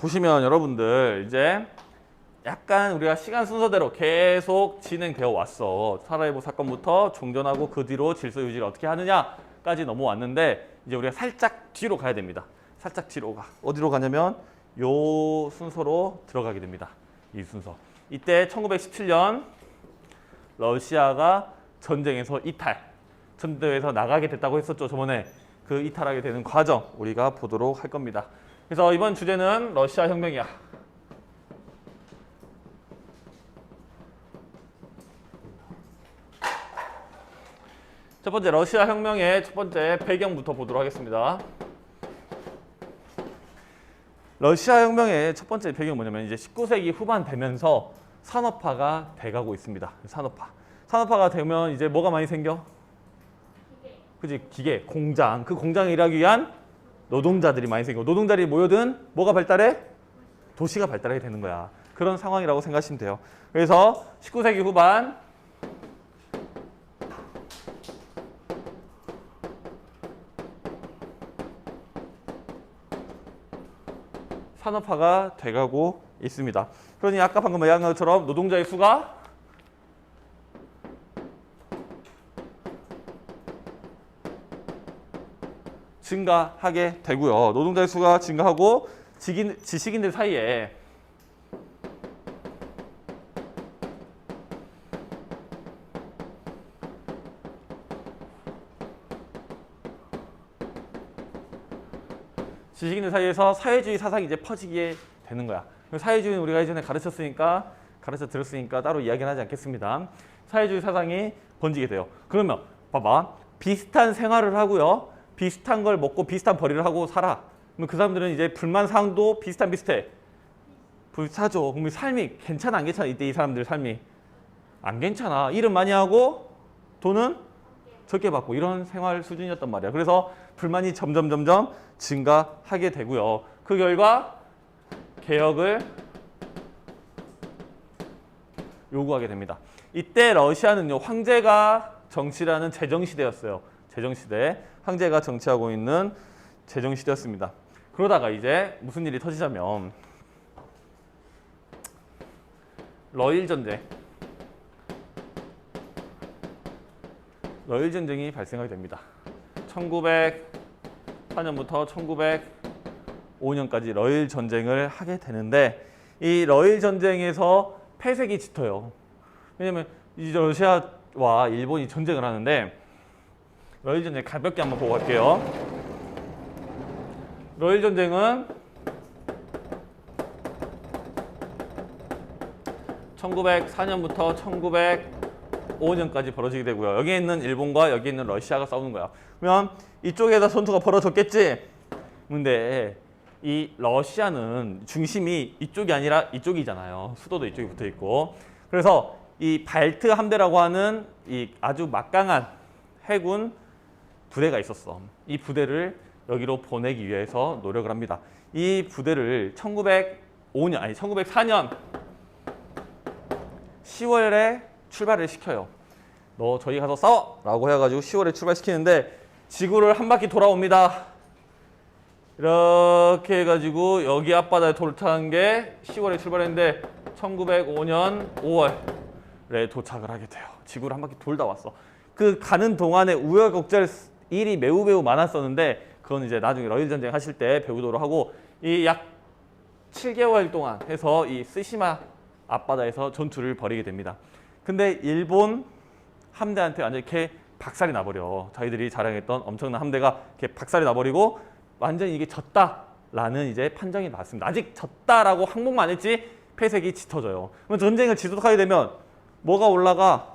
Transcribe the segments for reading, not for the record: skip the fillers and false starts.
보시면 여러분들 이제 약간 우리가 시간 순서대로 계속 진행되어 왔어. 사라예보 사건부터 종전하고 그 뒤로 질서 유지를 어떻게 하느냐까지 넘어왔는데 이제 우리가 살짝 뒤로 가야 됩니다. 살짝 뒤로 가. 어디로 가냐면 요 순서로 들어가게 됩니다. 이 순서. 이때 1917년 러시아가 전쟁에서 이탈. 전쟁에서 나가게 됐다고 했었죠. 저번에 그 이탈하게 되는 과정 우리가 보도록 할 겁니다. 그래서 이번 주제는 러시아 혁명이야. 첫 번째 러시아 혁명의 첫 번째 배경부터 보도록 하겠습니다. 러시아 혁명의 첫 번째 배경은 뭐냐면 이제 19세기 후반 되면서 산업화가 돼가고 있습니다. 산업화가 되면 이제 뭐가 많이 생겨? 그지? 기계, 공장. 그 공장에 일하기 위한 노동자들이 많이 생기고 노동자들이 모여든 뭐가 발달해? 도시가 발달하게 되는 거야. 그런 상황이라고 생각하시면 돼요. 그래서 19세기 후반 산업화가 돼가고 있습니다. 그러니 아까 방금 얘기한 것처럼 노동자의 수가 증가하게 되고요. 노동자의 수가 증가하고 지식인들 사이에 지식인들 사이에서 사회주의 사상이 이제 퍼지게 되는 거야. 사회주의는 우리가 예전에 가르쳐 들었으니까 따로 이야기는 하지 않겠습니다. 사회주의 사상이 번지게 돼요. 그러면 봐봐. 비슷한 생활을 하고요. 비슷한 걸 먹고 비슷한 벌이를 하고 살아. 그럼 그 사람들은 이제 불만 사항도 비슷해. 비슷하죠. 그럼 삶이 괜찮아 안 괜찮아? 이때 이 사람들 삶이 안 괜찮아. 일은 많이 하고 돈은 적게 받고 이런 생활 수준이었단 말이야. 그래서 불만이 점점 증가하게 되고요. 그 결과 개혁을 요구하게 됩니다. 이때 러시아는요. 황제가 정치라는 제정시대였어요. 제정시대. 황제가 정치하고 있는 제정시대였습니다. 그러다가 이제 무슨 일이 터지자면 러일 전쟁이 발생하게 됩니다. 1904년부터 1905년까지 러일 전쟁을 하게 되는데 이 러일 전쟁에서 패색이 짙어요. 왜냐면 이제 러시아와 일본이 전쟁을 하는데 러일 전쟁 가볍게 한번 보고 갈게요. 러일 전쟁은 1904년부터 1905년까지 벌어지게 되고요. 여기 있는 일본과 여기 있는 러시아가 싸우는 거야. 그러면 이쪽에다 전투가 벌어졌겠지? 근데 이 러시아는 중심이 이쪽이 아니라 이쪽이잖아요. 수도도 이쪽에 붙어 있고. 그래서 이 발트 함대라고 하는 이 아주 막강한 해군 부대가 있었어. 이 부대를 여기로 보내기 위해서 노력을 합니다. 이 부대를 1904년 10월에 출발을 시켜요. 너 저기 가서 싸워! 라고 해가지고 10월에 출발시키는데 지구를 한 바퀴 돌아옵니다. 이렇게 해가지고 여기 앞바다에 도착한 게 10월에 출발했는데 1905년 5월에 도착을 하게 돼요. 지구를 한 바퀴 돌다 왔어. 그 가는 동안에 우여곡절 일이 매우 많았었는데 그건 이제 나중에 러일 전쟁 하실 때 배우도록 하고 이 약 7개월 동안 해서 이 쓰시마 앞바다에서 전투를 벌이게 됩니다. 근데 일본 함대한테 완전히 이렇게 박살이 나버려. 자기들이 자랑했던 엄청난 함대가 이렇게 박살이 나버리고 완전히 이게 졌다라는 이제 판정이 나왔습니다. 아직 졌다라고 항복만 했지 패색이 짙어져요. 그럼 전쟁을 지속하게 되면 뭐가 올라가?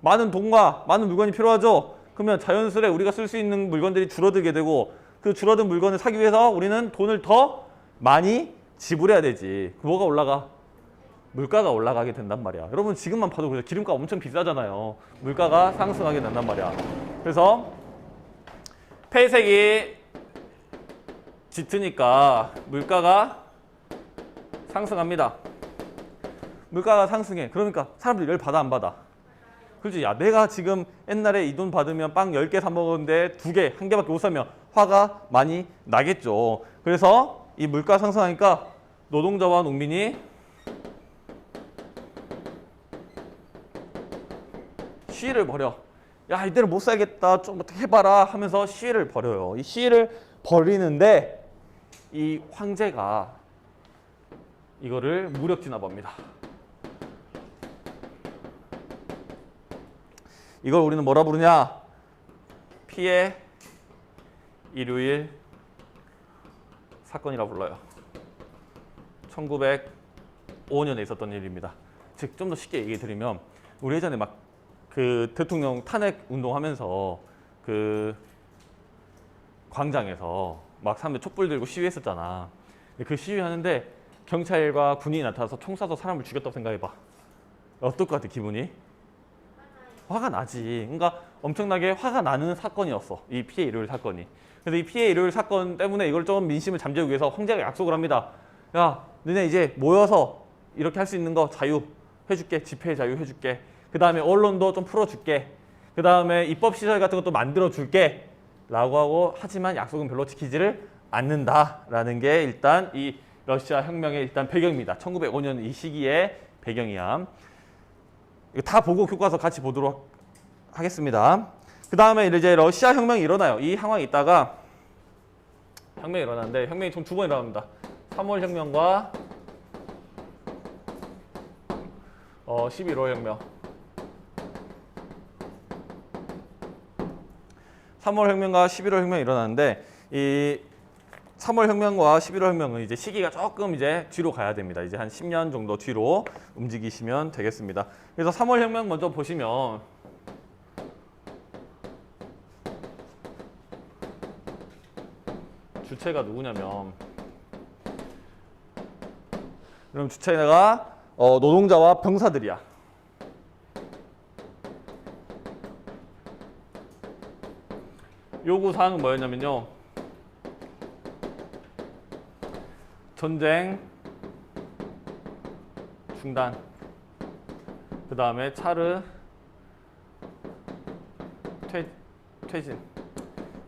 많은 돈과 많은 물건이 필요하죠. 그러면 자연스레 우리가 쓸 수 있는 물건들이 줄어들게 되고 그 줄어든 물건을 사기 위해서 우리는 돈을 더 많이 지불해야 되지. 뭐가 올라가? 물가가 올라가게 된단 말이야. 여러분 지금만 봐도 그래서 기름값 엄청 비싸잖아요. 물가가 상승하게 된단 말이야. 그래서 폐색이 짙으니까 물가가 상승합니다. 물가가 상승해. 그러니까 사람들이 열 받아 안 받아? 그렇지. 야, 내가 지금 옛날에 이 돈 받으면 빵 10개 사 먹었는데 2개, 1개밖에 못 사면 화가 많이 나겠죠. 그래서 이 물가 상승하니까 노동자와 농민이 시위를 벌여. 야, 이대로 못 살겠다. 좀 어떻게 해봐라 하면서 시위를 벌여요. 이 시위를 벌이는데 이 황제가 이거를 무력 진압합니다. 이걸 우리는 뭐라 부르냐? 피해 일요일 사건이라 불러요. 1905년에 있었던 일입니다. 즉, 좀 더 쉽게 얘기 드리면 우리 예전에 막 그 대통령 탄핵 운동하면서 그 광장에서 막 사람들 촛불 들고 시위했었잖아. 그 시위하는데 경찰과 군인이 나타나서 총 쏴서 사람을 죽였다고 생각해봐. 어떨 것 같아, 기분이? 화가 나지. 그러니까 엄청나게 화가 나는 사건이었어. 이 피해 일요일 사건이. 그래서 이 피해 일요일 사건 때문에 이걸 좀 민심을 잠재우기 위해서 황제가 약속을 합니다. 야, 너네 이제 모여서 이렇게 할 수 있는 거 자유 해줄게. 집회 자유 해줄게. 그 다음에 언론도 좀 풀어줄게. 그 다음에 입법시설 같은 것도 만들어줄게. 라고 하고, 하지만 약속은 별로 지키지를 않는다라는 게 일단 이 러시아 혁명의 일단 배경입니다. 1905년 이 시기의 배경이야. 이거 다 보고 교과서 같이 보도록 하겠습니다. 그 다음에 이제 러시아 혁명이 일어나요. 이 상황이 있다가 혁명이 일어나는데 혁명이 총 2번 일어납니다. 3월 혁명과 11월 혁명. 3월 혁명과 11월 혁명이 일어나는데 이 3월 혁명과 11월 혁명은 이제 시기가 조금 이제 뒤로 가야 됩니다. 이제 한 10년 정도 뒤로 움직이시면 되겠습니다. 그래서 3월 혁명 먼저 보시면 주체가 누구냐면, 그럼 주체가 노동자와 병사들이야. 요구사항은 뭐였냐면요, 전쟁 중단, 그 다음에 차르 퇴진,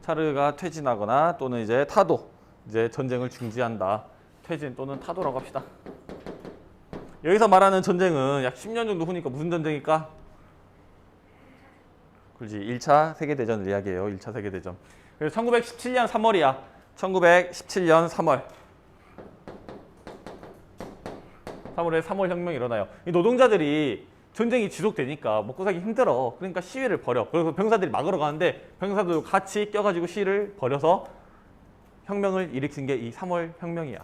차르가 퇴진하거나 또는 이제 타도, 이제 전쟁을 중지한다. 퇴진 또는 타도라고 합시다. 여기서 말하는 전쟁은 약 10년 정도 후니까 무슨 전쟁일까? 그렇지, 1차 세계대전을 이야기해요. 1차 세계대전. 그래서 1917년 3월이야. 1917년 3월. 3월에 3월 혁명이 일어나요. 이 노동자들이 전쟁이 지속되니까 먹고 살기 힘들어. 그러니까 시위를 벌여. 그래서 병사들이 막으러 가는데 병사들도 같이 껴가지고 시위를 벌여서 혁명을 일으킨 게 이 3월 혁명이야.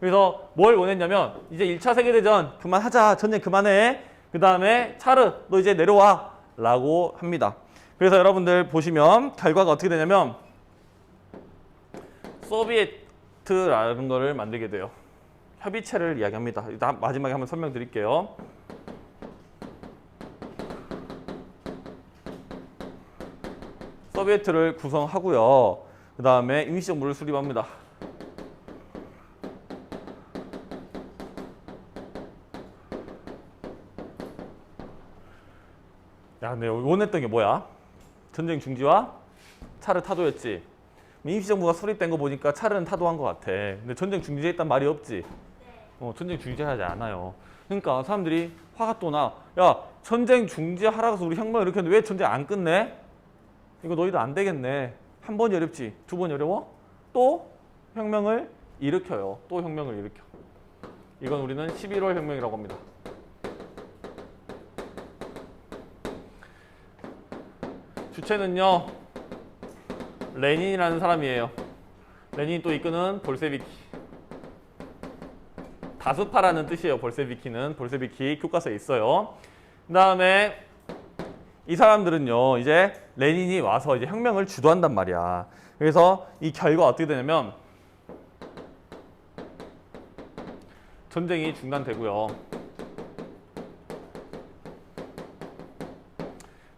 그래서 뭘 원했냐면, 이제 1차 세계대전 그만하자. 전쟁 그만해. 그 다음에 차르 너 이제 내려와. 라고 합니다. 그래서 여러분들 보시면 결과가 어떻게 되냐면 소비에트라는 거를 만들게 돼요. 협의체를 이야기합니다. 일단 마지막에 한번 설명드릴게요. 소비에트를 구성하고요. 그 다음에 임시정부를 수립합니다. 야, 근데 원했던 게 뭐야? 전쟁 중지와 차르 타도였지. 임시정부가 수립된 거 보니까 차르는 타도한 것 같아. 근데 전쟁 중지했단 말이 없지. 전쟁 중지하지 않아요. 그러니까 사람들이 화가 또 나. 야, 전쟁 중지하라고 해서 우리 혁명 이렇게 했는데 왜 전쟁 안 끝내? 이거 너희들 안 되겠네. 한 번이 어렵지. 2번 어려워? 또 혁명을 일으켜요. 또 혁명을 일으켜. 이건 우리는 11월 혁명이라고 합니다. 주체는요, 레닌이라는 사람이에요. 레닌이 또 이끄는 볼세비키. 다수파라는 뜻이에요. 볼세비키는. 볼세비키 교과서에 있어요. 그 다음에 이 사람들은요, 이제 레닌이 와서 이제 혁명을 주도한단 말이야. 그래서 이 결과 어떻게 되냐면 전쟁이 중단되고요.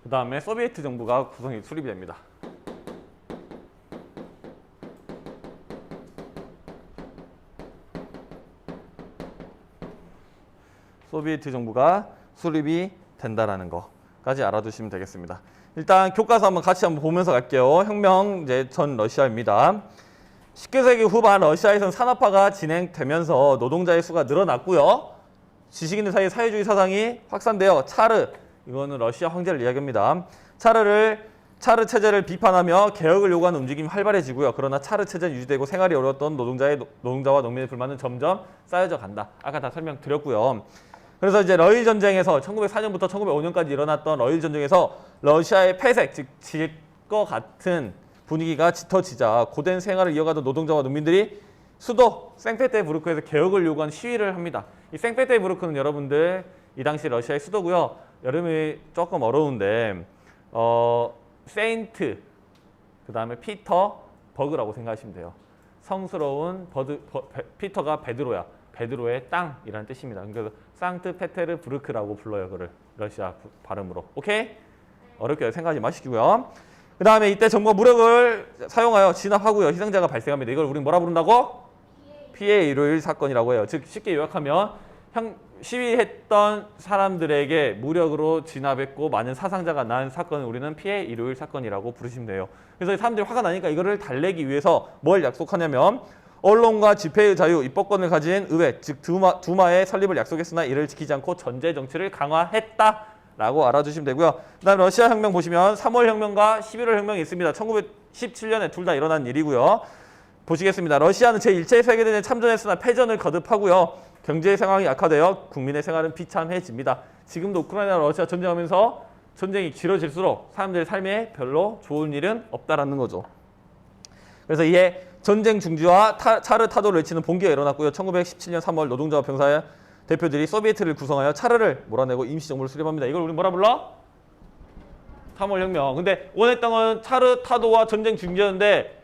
그 다음에 소비에트 정부가 수립이 됩니다. 소비에트 정부가 수립이 된다라는 거까지 알아두시면 되겠습니다. 일단 교과서 같이 한번 보면서 갈게요. 혁명 이제 전 러시아입니다. 19세기 후반 러시아에서는 산업화가 진행되면서 노동자의 수가 늘어났고요. 지식인들 사이에 사회주의 사상이 확산되어 차르, 이거는 러시아 황제를 이야기합니다. 차르 체제를 비판하며 개혁을 요구하는 움직임이 활발해지고요. 그러나 차르 체제는 유지되고 생활이 어려웠던 노동자와 농민의 불만은 점점 쌓여져 간다. 아까 다 설명드렸고요. 그래서 이제 러일 전쟁에서 1904년부터 1905년까지 일어났던 러일 전쟁에서 러시아의 폐색, 즉 질거 같은 분위기가 짙어지자 고된 생활을 이어가던 노동자와 농민들이 수도 생페테부르크에서 개혁을 요구한 시위를 합니다. 이 생페테부르크는 여러분들 이 당시 러시아의 수도고요. 여름이 조금 어려운데 세인트, 그 다음에 피터, 버그라고 생각하시면 돼요. 성스러운 피터가 베드로야. 베드로의 땅이라는 뜻입니다. 그래서 상트페테르부르크라고 불러요. 그를 러시아 발음으로. 오케이? 어렵게 생각하지 마시고요. 그 다음에 이때 정부가 무력을 사용하여 진압하고요. 희생자가 발생합니다. 이걸 우리는 뭐라 부른다고? 피해 일요일 사건이라고 해요. 즉 쉽게 요약하면 시위했던 사람들에게 무력으로 진압했고 많은 사상자가 난 사건을 우리는 피해 일요일 사건이라고 부르시면 돼요. 그래서 사람들이 화가 나니까 이거를 달래기 위해서 뭘 약속하냐면 언론과 집회의 자유, 입법권을 가진 의회, 즉 두마의 설립을 약속했으나 이를 지키지 않고 전제 정치를 강화했다라고 알아주시면 되고요. 그다음 러시아 혁명 보시면 3월 혁명과 11월 혁명이 있습니다. 1917년에 둘 다 일어난 일이고요. 보시겠습니다. 러시아는 제1차 세계대전에 참전했으나 패전을 거듭하고요. 경제 상황이 악화되어 국민의 생활은 비참해집니다. 지금도 우크라이나와 러시아 전쟁하면서 전쟁이 길어질수록 사람들의 삶에 별로 좋은 일은 없다라는 거죠. 그래서 이에 전쟁 중지와 차르 타도를 외치는 봉기가 일어났고요. 1917년 3월 노동자와 병사의 대표들이 소비에트를 구성하여 차르를 몰아내고 임시정부를 수립합니다. 이걸 우리 뭐라 불러? 3월 혁명. 근데 원했던 건 차르 타도와 전쟁 중지였는데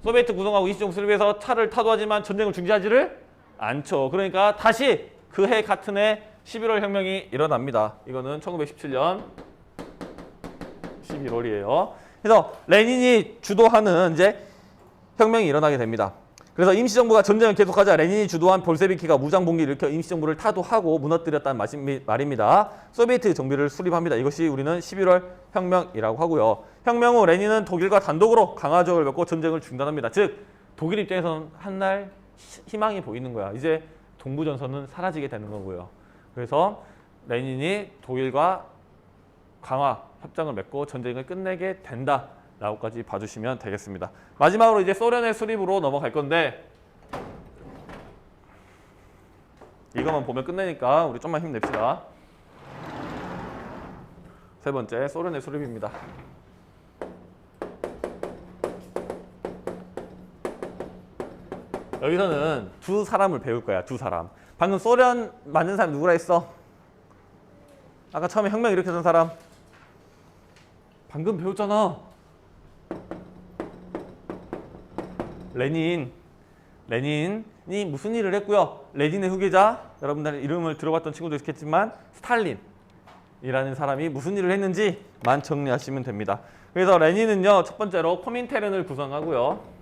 소비에트 구성하고 임시정부 수립해서 차르를 타도하지만 전쟁을 중지하지를 않죠. 그러니까 다시 그 해 같은 해 11월 혁명이 일어납니다. 이거는 1917년 11월이에요. 그래서 레닌이 주도하는 이제 혁명이 일어나게 됩니다. 그래서 임시정부가 전쟁을 계속하자 레닌이 주도한 볼세비키가 무장봉기를 일으켜 임시정부를 타도하고 무너뜨렸다는 말입니다. 소비에트 정비를 수립합니다. 이것이 우리는 11월 혁명이라고 하고요. 혁명 후 레닌은 독일과 단독으로 강화적을 맺고 전쟁을 중단합니다. 즉 독일 입장에서는 한날 희망이 보이는 거야. 이제 동부전선은 사라지게 되는 거고요. 그래서 레닌이 독일과 강화 협정을 맺고 전쟁을 끝내게 된다. 라고까지 봐주시면 되겠습니다. 마지막으로 이제 소련의 수립으로 넘어갈 건데 이것만 보면 끝내니까 우리 좀만 힘냅시다. 세 번째, 소련의 수립입니다. 여기서는 두 사람을 배울 거야. 두 사람. 방금 소련 만든 사람 누구라 했어? 아까 처음에 혁명 일으켰던 사람. 방금 배웠잖아. 레닌이 무슨 일을 했고요. 레닌의 후계자, 여러분들 이름을 들어봤던 친구도 있겠지만 스탈린이라는 사람이 무슨 일을 했는지만 정리하시면 됩니다. 그래서 레닌은요, 첫 번째로 코민테른을 구성하고요.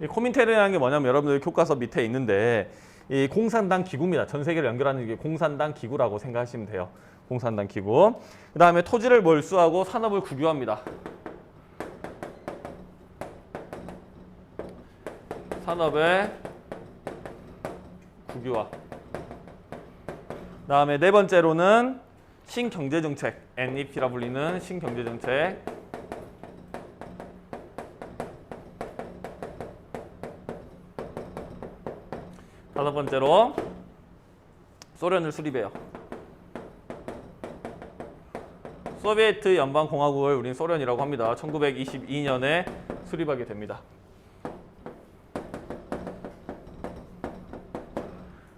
이 코민테른이라는 게 뭐냐면 여러분들 교과서 밑에 있는데 이 공산당 기구입니다. 전 세계를 연결하는 게 공산당 기구라고 생각하시면 돼요. 공산당 기구. 그 다음에 토지를 몰수하고 산업을 국유화합니다. 산업의 국유화. 그 다음에 네 번째로는 신경제정책, NEP라 불리는 신경제정책. 다섯 번째로 소련을 수립해요. 소비에트 연방공화국을 우린 소련이라고 합니다. 1922년에 수립하게 됩니다.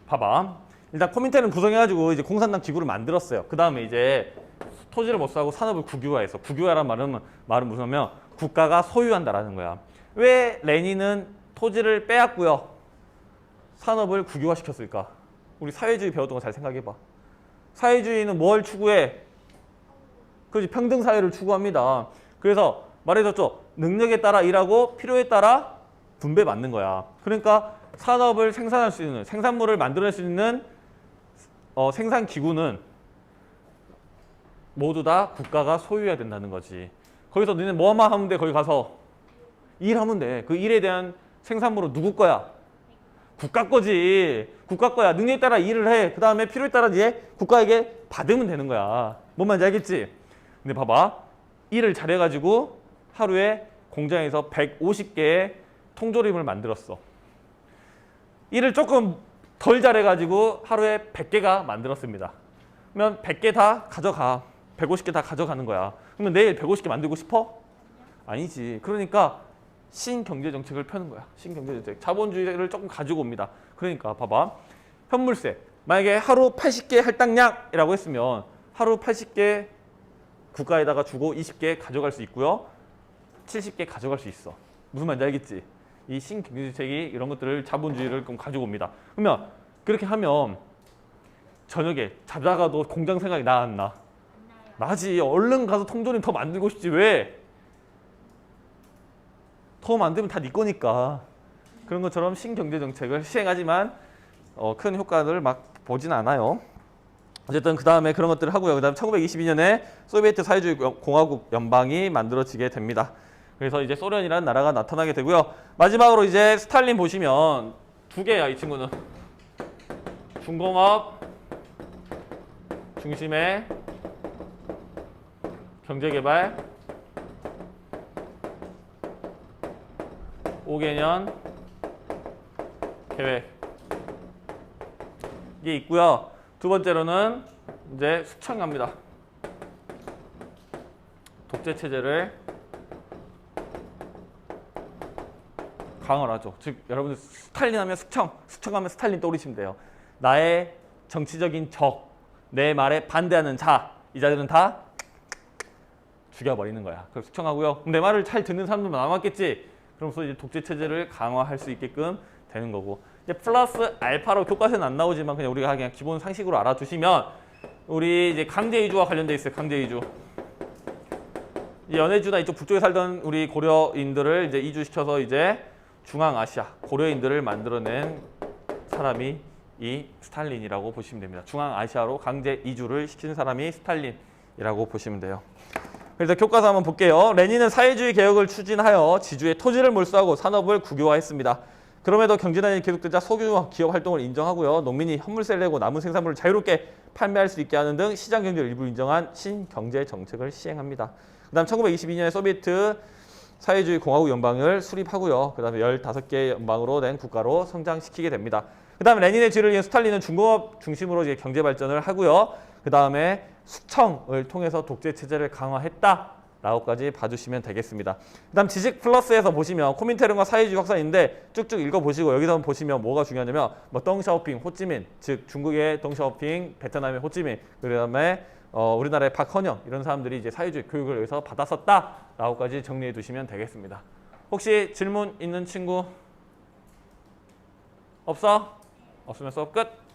봐봐. 일단 코민테른 구성해가지고 이제 공산당 기구를 만들었어요. 그 다음에 이제 토지를 몰수하고 산업을 국유화해서, 국유화란 말은 무슨냐면 국가가 소유한다라는 거야. 왜 레닌은 토지를 빼앗고요, 산업을 국유화시켰을까? 우리 사회주의 배웠던 거 잘 생각해봐. 사회주의는 뭘 추구해? 그렇지, 평등 사회를 추구합니다. 그래서 말해줬죠. 능력에 따라 일하고 필요에 따라 분배받는 거야. 그러니까 산업을 생산할 수 있는, 생산물을 만들어낼 수 있는 생산 기구는 모두 다 국가가 소유해야 된다는 거지. 거기서 너네 뭐만 하면 돼? 거기 가서 일하면 돼. 그 일에 대한 생산물은 누구 거야? 국가 거지. 국가 거야. 능력에 따라 일을 해. 그 다음에 필요에 따라 이제 국가에게 받으면 되는 거야. 뭔 말인지 알겠지? 근데 봐봐. 일을 잘해가지고 하루에 공장에서 150개의 통조림을 만들었어. 일을 조금 덜 잘해가지고 하루에 100개가 만들었습니다. 그러면 100개 다 가져가. 150개 다 가져가는 거야. 그러면 내일 150개 만들고 싶어? 아니지. 그러니까 신경제정책을 펴는 거야. 신경제정책. 자본주의를 조금 가지고 옵니다. 그러니까 봐봐. 현물세. 만약에 하루 80개 할당량이라고 했으면 하루 80개 국가에다가 주고 20개 가져갈 수 있고요. 70개 가져갈 수 있어. 무슨 말인지 알겠지? 이 신경제정책이 이런 것들을 자본주의를 좀 가지고 옵니다. 그러면 그렇게 하면 저녁에 자다가도 공장 생각이 나 안 나? 나지. 얼른 가서 통조림 더 만들고 싶지. 왜? 더 만들면 다 네 거니까. 그런 것처럼 신경제정책을 시행하지만 큰 효과를 막 보진 않아요. 어쨌든 그 다음에 그런 것들을 하고요. 그 다음 1922년에 소비에트 사회주의 공화국 연방이 만들어지게 됩니다. 그래서 이제 소련이라는 나라가 나타나게 되고요. 마지막으로 이제 스탈린 보시면 두 개야, 이 친구는. 중공업 중심의 경제개발 5개년 계획 이게 있고요. 두 번째로는 이제 숙청 갑니다. 독재 체제를 강화를 하죠. 즉 여러분들 스탈린 하면 숙청하면 스탈린 떠오르시면 돼요. 나의 정치적인 적, 내 말에 반대하는 자, 이 자들은 다 죽여버리는 거야. 그래서 숙청하고요. 그럼 내 말을 잘 듣는 사람들만 남았겠지. 그러면서 이제 독재 체제를 강화할 수 있게끔 되는 거고. 이제 플러스 알파로 교과서는 안 나오지만 그냥 우리가 그냥 기본 상식으로 알아두시면 우리 이제 강제 이주와 관련돼 있어요. 강제 이주. 연해주나 이쪽 북쪽에 살던 우리 고려인들을 이제 이주시켜서 이제 중앙아시아 고려인들을 만들어낸 사람이 이 스탈린이라고 보시면 됩니다. 중앙아시아로 강제 이주를 시킨 사람이 스탈린이라고 보시면 돼요. 그래서 교과서 한번 볼게요. 레닌은 사회주의 개혁을 추진하여 지주의 토지를 몰수하고 산업을 국유화했습니다. 그럼에도 경제난이 계속되자 소규모 기업 활동을 인정하고요. 농민이 현물세를 내고 남은 생산물을 자유롭게 판매할 수 있게 하는 등 시장 경제를 일부 인정한 신경제 정책을 시행합니다. 그다음 1922년에 소비에트 사회주의 공화국 연방을 수립하고요. 그다음에 15개의 연방으로 된 국가로 성장시키게 됩니다. 그다음에 레닌의 뒤를 이은 스탈린은 중공업 중심으로 이제 경제 발전을 하고요. 그다음에 숙청을 통해서 독재 체제를 강화했다라고까지 봐주시면 되겠습니다. 그다음 지식 플러스에서 보시면 코민테른과 사회주의 확산인데 쭉쭉 읽어보시고 여기서 보시면 뭐가 중요하냐면 뭐 덩샤오핑, 호찌민, 즉 중국의 덩샤오핑, 베트남의 호찌민, 그다음에 우리나라의 박헌영 이런 사람들이 이제 사회주의 교육을 여기서 받았었다라고까지 정리해 두시면 되겠습니다. 혹시 질문 있는 친구 없어? 없으면 수업 끝.